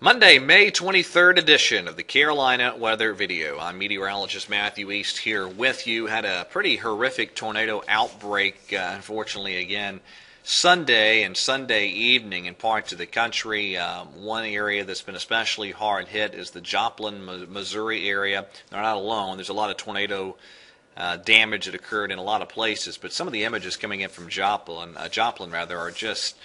Monday, May 23rd edition of the Carolina Weather Video. I'm meteorologist Matthew East here with you. Had a pretty horrific tornado outbreak, unfortunately, again, Sunday and Sunday evening in parts of the country. One area that's been especially hard hit is the Joplin, Missouri area. They're not alone. There's a lot of tornado damage that occurred in a lot of places, but some of the images coming in from Joplin are just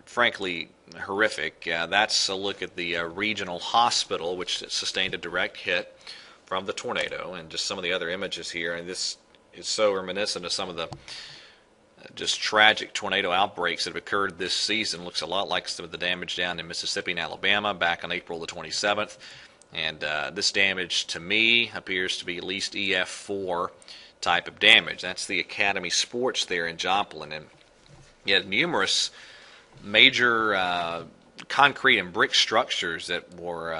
frankly horrific. That's a look at the regional hospital, which sustained a direct hit from the tornado, and just some of the other images here. And this is so reminiscent of some of the just tragic tornado outbreaks that have occurred this season. Looks a lot like some of the damage down in Mississippi and Alabama back on April the 27th. And this damage, to me, appears to be at least EF4 type of damage. That's the Academy Sports there in Joplin. And you had numerous major concrete and brick structures that were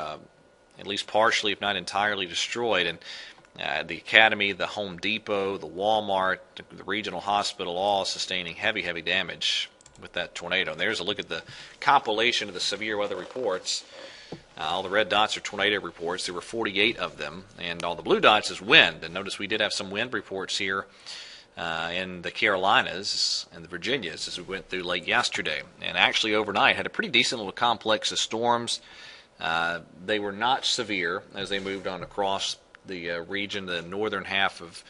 at least partially, if not entirely, destroyed. And the Academy, the Home Depot, the Walmart, the regional hospital, all sustaining heavy damage with that tornado. And there's a look at the compilation of the severe weather reports. All the red dots are tornado reports. There were 48 of them. And all the blue dots is wind. And notice we did have some wind reports here in the Carolinas and the Virginias as we went through late yesterday. And actually overnight had a pretty decent little complex of storms. They were not severe as they moved on across the region, the northern half of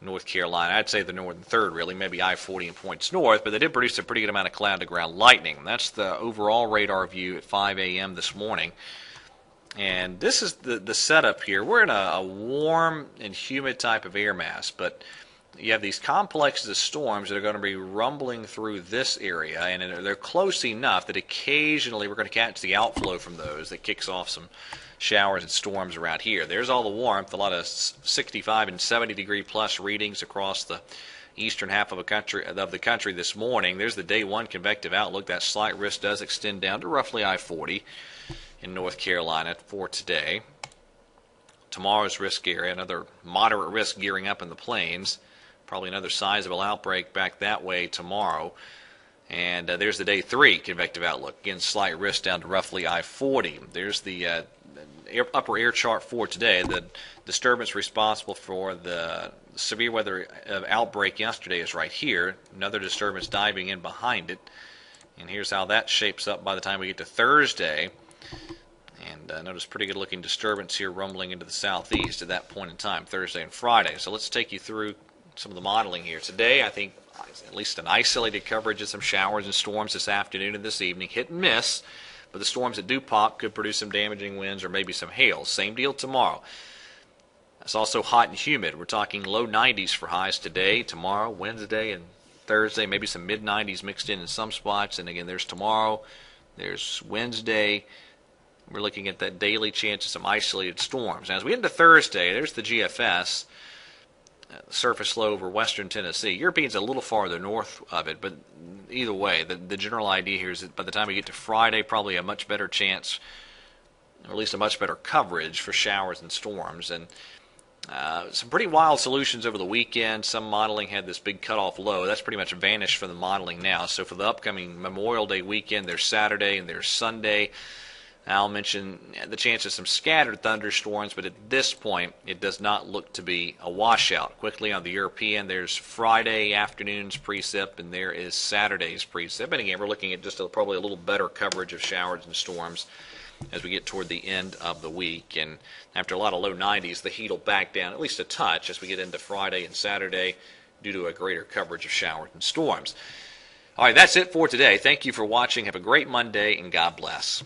North Carolina. I'd say the northern third, really, maybe I-40 and points north, but they did produce a pretty good amount of cloud-to-ground lightning. That's the overall radar view at 5 a.m. this morning. And this is the setup here. We're in a warm and humid type of air mass, but you have these complexes of storms that are going to be rumbling through this area, and they're close enough that occasionally we're going to catch the outflow from those that kicks off some showers and storms around here. There's all the warmth, a lot of 65 and 70 degree plus readings across the eastern half of the country this morning. There's the day one convective outlook. That slight risk does extend down to roughly I-40 in North Carolina for today. Tomorrow's risk area, another moderate risk gearing up in the plains. Probably another sizable outbreak back that way tomorrow. And there's the day three convective outlook. Again, slight risk down to roughly I-40. There's the upper air chart for today. The disturbance responsible for the severe weather outbreak yesterday is right here. Another disturbance diving in behind it. And here's how that shapes up by the time we get to Thursday. And notice pretty good looking disturbance here rumbling into the southeast at that point in time, Thursday and Friday. So let's take you through some of the modeling here. Today, I think at least an isolated coverage of some showers and storms this afternoon and this evening. Hit and miss, but the storms that do pop could produce some damaging winds or maybe some hail. Same deal tomorrow. It's also hot and humid. We're talking low 90s for highs today, tomorrow, Wednesday, and Thursday. Maybe some mid-90s mixed in some spots. And again, there's tomorrow, there's Wednesday. We're looking at that daily chance of some isolated storms. Now, as we get into Thursday, there's the GFS. Surface low over western Tennessee. European's a little farther north of it, but either way, the general idea here is that by the time we get to Friday, probably a much better chance, or at least a much better coverage for showers and storms. And some pretty wild solutions over the weekend. Some modeling had this big cutoff low. That's pretty much vanished from the modeling now. So for the upcoming Memorial Day weekend, there's Saturday and there's Sunday. I'll mention the chance of some scattered thunderstorms, but at this point, it does not look to be a washout. Quickly on the European, there's Friday afternoon's precip, and there is Saturday's precip. And again, we're looking at just probably a little better coverage of showers and storms as we get toward the end of the week. And after a lot of low 90s, the heat will back down at least a touch as we get into Friday and Saturday due to a greater coverage of showers and storms. All right, that's it for today. Thank you for watching. Have a great Monday, and God bless.